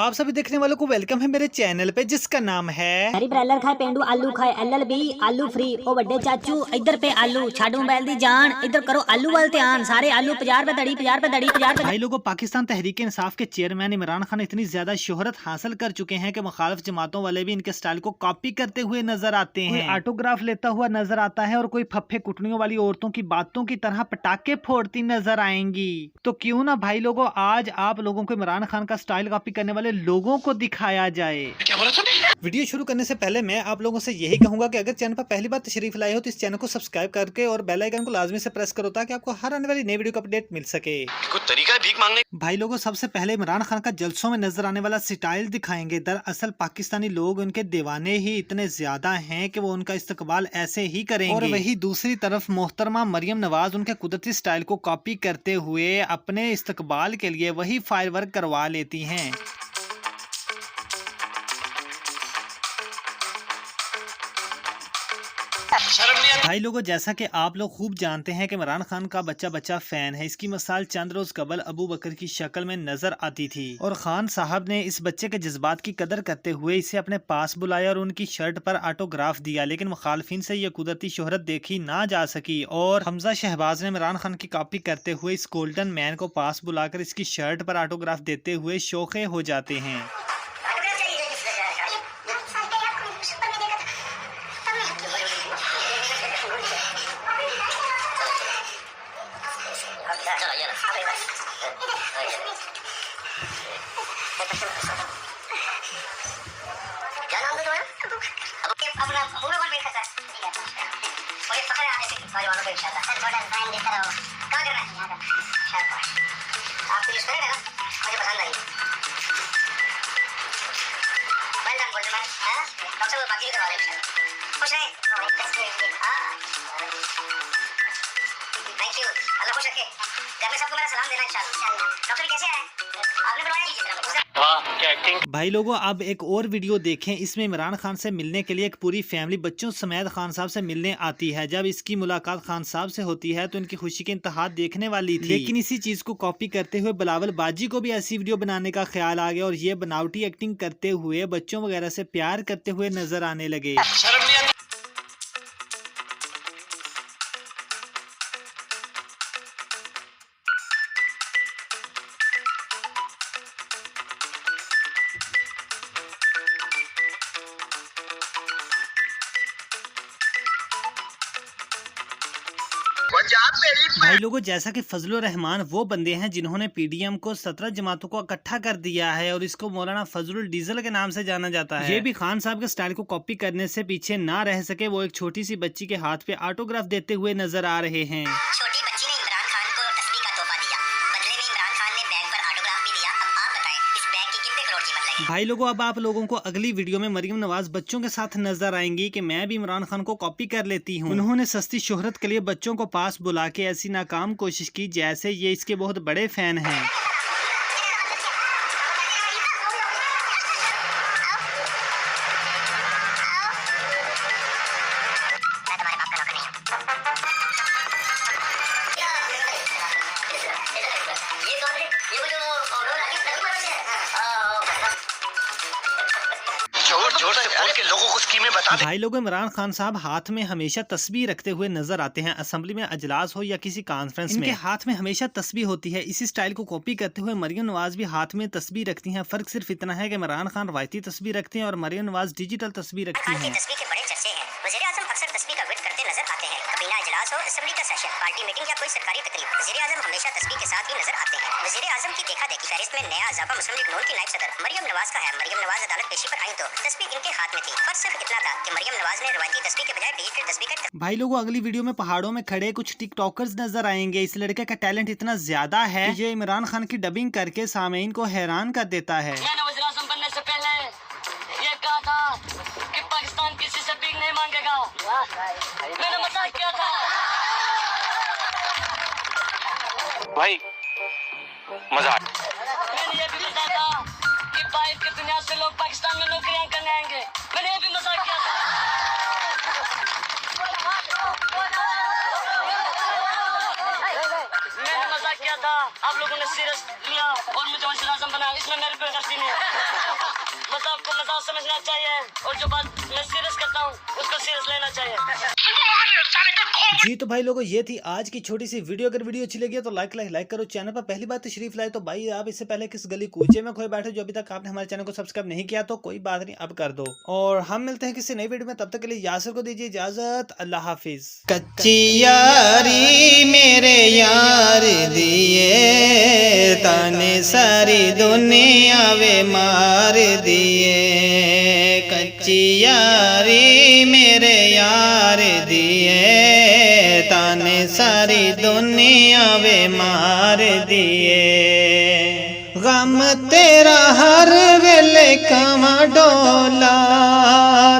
आप सभी देखने वालों को वेलकम है मेरे चैनल पे जिसका नाम है हरी ब्रैलर खाए पेंडू आलू खाए LLB आलू फ्री ओ बड़े चाचू इधर पे आलू छाडू बैल दी जान इधर करो आलू वाल ध्यान सारे आलू 50 रुपए दड़ी 50 रुपए दड़ी 50 रुपए। भाई लोगों, पाकिस्तान तहरीक इंसाफ के चेयरमैन इमरान खान इतनी ज्यादा शोहरत हासिल कर चुके हैं कि मुखालिफ जमातों वाले भी इनके स्टाइल को कॉपी करते हुए नजर आते हैं। ऑटोग्राफ लेता हुआ नजर आता है और कोई फफ्फे कुटनियों वाली औरतों की बातों की तरह पटाखे फोड़ती नजर आएंगी। तो क्यों ना भाई लोगों, आज आप लोगों को इमरान खान का स्टाइल कॉपी करने वाले लोगों को दिखाया जाए। क्या बोला तूने? वीडियो शुरू करने से पहले मैं आप लोगों से यही कहूंगा कि अगर चैनल पर पहली बार तशरीफ लाए हो तो इस चैनल को सब्सक्राइब करके और बेल आइकन को लाजमी से प्रेस करो ताकि आपको हर आने वाली नई वीडियो का अपडेट मिल सके। कुछ तरीका है भीख मांगने? भाई लोगों, सबसे पहले इमरान खान का जलसों में नजर आने वाला स्टाइल दिखाएंगे। दरअसल पाकिस्तानी लोग उनके दीवाने ही इतने ज्यादा हैं कि वो उनका इस्तकबाल ऐसे ही करेंगे। और वही दूसरी तरफ मोहतरमा मरियम नवाज उनके कुदरती स्टाइल को कॉपी करते हुए अपने इस्तकबाल के लिए वही फायरवर्क करवा लेती हैं। भाई लोगों, जैसा कि आप लोग खूब जानते हैं कि इमरान खान का बच्चा बच्चा फैन है। इसकी मिसाल चंद रोज कबल अबू बकर की शक्ल में नजर आती थी और खान साहब ने इस बच्चे के जज्बात की कदर करते हुए इसे अपने पास बुलाया और उनकी शर्ट पर ऑटोग्राफ दिया। लेकिन मुखालफिन से यह कुदरती शोहरत देखी ना जा सकी और हमजा शहबाज ने इमरान खान की कॉपी करते हुए इस गोल्डन मैन को पास बुलाकर इसकी शर्ट पर ऑटोग्राफ देते हुए शोखे हो जाते हैं। क्या नाम था तुम्हारा? अपना मुंह में कौन बैठ खाता है? मुझे फख्र है आने से नौजवानों को इंशाल्लाह। सर थोड़ा डिजाइन देता रहो। कहाँ करना है? यहाँ करना है। शाबाश। आपको यूज़ करेंगे ना? मुझे पसंद आई। Well done golden man. है ना? डॉक्टर वो बाकी भी करवा लेंगे इंशाल्लाह। खुश रहें। हाँ। Thank you. अल्लाह खुश रखे। घर में सबको मेरा सलाम देना इंशाल्लाह। डॉक्टर कैसे हैं? आपने बुलवाया? भाई लोगों, अब एक और वीडियो देखें। इसमें इमरान खान से मिलने के लिए एक पूरी फैमिली बच्चों समेत खान साहब से मिलने आती है। जब इसकी मुलाकात खान साहब से होती है तो इनकी खुशी की इंतहा देखने वाली थी। लेकिन इसी चीज को कॉपी करते हुए बिलावल बाजी को भी ऐसी वीडियो बनाने का ख्याल आ गया और ये बनावटी एक्टिंग करते हुए बच्चों वगैरह से प्यार करते हुए नजर आने लगे। भाई लोगों, जैसा कि फजलुर रहमान वो बंदे हैं जिन्होंने PDM को 17 जमातों को इकट्ठा कर दिया है और इसको मौलाना फजलुल डीजल के नाम से जाना जाता है। ये भी खान साहब के स्टाइल को कॉपी करने से पीछे ना रह सके। वो एक छोटी सी बच्ची के हाथ पे ऑटोग्राफ देते हुए नजर आ रहे हैं। छोटी बच्ची ने इमरान खान को तस्बीह का तोहफा दिया, बदले में इमरान खान ने बैग पर ऑटोग्राफ भी दिया। अब आप बताएं इस बैग की कितने करोड़ कीमत लगेगी? भाई लोगों, अब आप लोगों को अगली वीडियो में मरियम नवाज बच्चों के साथ नजर आएंगी कि मैं भी इमरान खान को कॉपी कर लेती हूँ। उन्होंने सस्ती शोहरत के लिए बच्चों को पास बुला के ऐसी नाकाम कोशिश की जैसे ये इसके बहुत बड़े फैन हैं। जोर से बोल के लोगों को स्कीमें बता दे। भाई लोगों, इमरान खान साहब हाथ में हमेशा तस्बीह रखते हुए नजर आते हैं। असेंबली में अजलास हो या किसी कॉन्फ्रेंस में, इनके हाथ में हमेशा तस्बीह होती है। इसी स्टाइल को कॉपी करते हुए मरियम नवाज भी हाथ में तस्बीह रखती हैं। फर्क सिर्फ इतना है कि इमरान खान रवायती तस्बीह रखते हैं और मरियम नवाज डिजिटल तस्बीह रखती हैं। तस्बीह के बड़े चर्चे हैं। वज़ीर आज़म अक्सर तस्बीह का विर्द करते नजर आते हैं। कबीना इजलास हो, असेंबली का सेशन, पार्टी मीटिंग या कोई सरकारी तकरीब, वज़ीर आज़म हमेशा तस्बीह के साथ ही नजर आते हैं। वज़ीर आज़म की देखा देखी फहरिस्त में नया अज़ाफ़ा मुस्लिम लीग नून की नायब सदर मरियम नवाज का है। मरियम नवाज अदालत पेशी पर आई तो तस्बीह इनके हाथ में थी। फर्क सिर्फ इतना था कि मरियम नवाज ने रवायती तस्बीह के बजाय डिजिटल तस्बीह का। भाई लोगों, अगली वीडियो में पहाड़ों में खड़े कुछ टिकटॉकर्स नजर आएंगे। इस लड़के का टैलेंट इतना ज्यादा है कि ये इमरान खान की डबिंग करके सामीन को हैरान कर देता है। मैंने वज़ीर आज़म बनने से पहले ये कहा था कि पाकिस्तान किसी से भीख नहीं मांगेगा। मैंने मजाक किया था। भाई मजाक। मैंने ये भी बताया था कि बाहर की दुनिया से लोग पाकिस्तान में नौकरियां करने आएंगे। मैंने ये भी मजाक किया था। मैंने मजाक किया था, आप लोगों ने सीरियस लिया और मुझे वज़ीर आज़म बनाया। इसमें मेरी कोई गलती नहीं है। बात समझना चाहिए और जो बात मैं सीरियस करता हूँ उसको सीरियस लेना चाहिए। जी तो भाई लोगों, ये थी आज की छोटी सी वीडियो। अगर वीडियो अच्छी लगी है तो लाइक करो। चैनल पर पहली बार तशरीफ लाए तो भाई आप इससे पहले किस गली कूचे में खोए बैठे जो अभी तक आपने हमारे चैनल को सब्सक्राइब नहीं किया तो कोई बात नहीं, अब कर दो। और हम मिलते हैं किसी नई वीडियो में, तब तक के लिए यासिर को दीजिए इजाजत। अल्लाह हाफिज। कच्ची यारी मेरे यार दिए, ताने सारी दुनिया वे मार दिए। कच्ची यारी मेरे यार दिए, ताने सारी दुनिया वे मार दिए। गम तेरा हर वेले कमा डोला,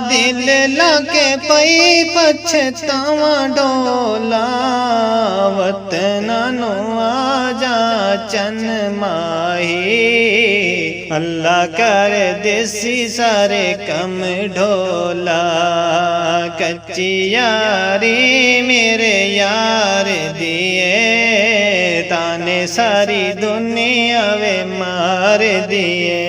दिल लाके पई पछतावा डोला। वतना नो आजा चन माही, अल्लाह कर देसी सारे कम ढोला। कच्ची यारी मेरे यार दिए, ताने सारी दुनिया वे मार दिए।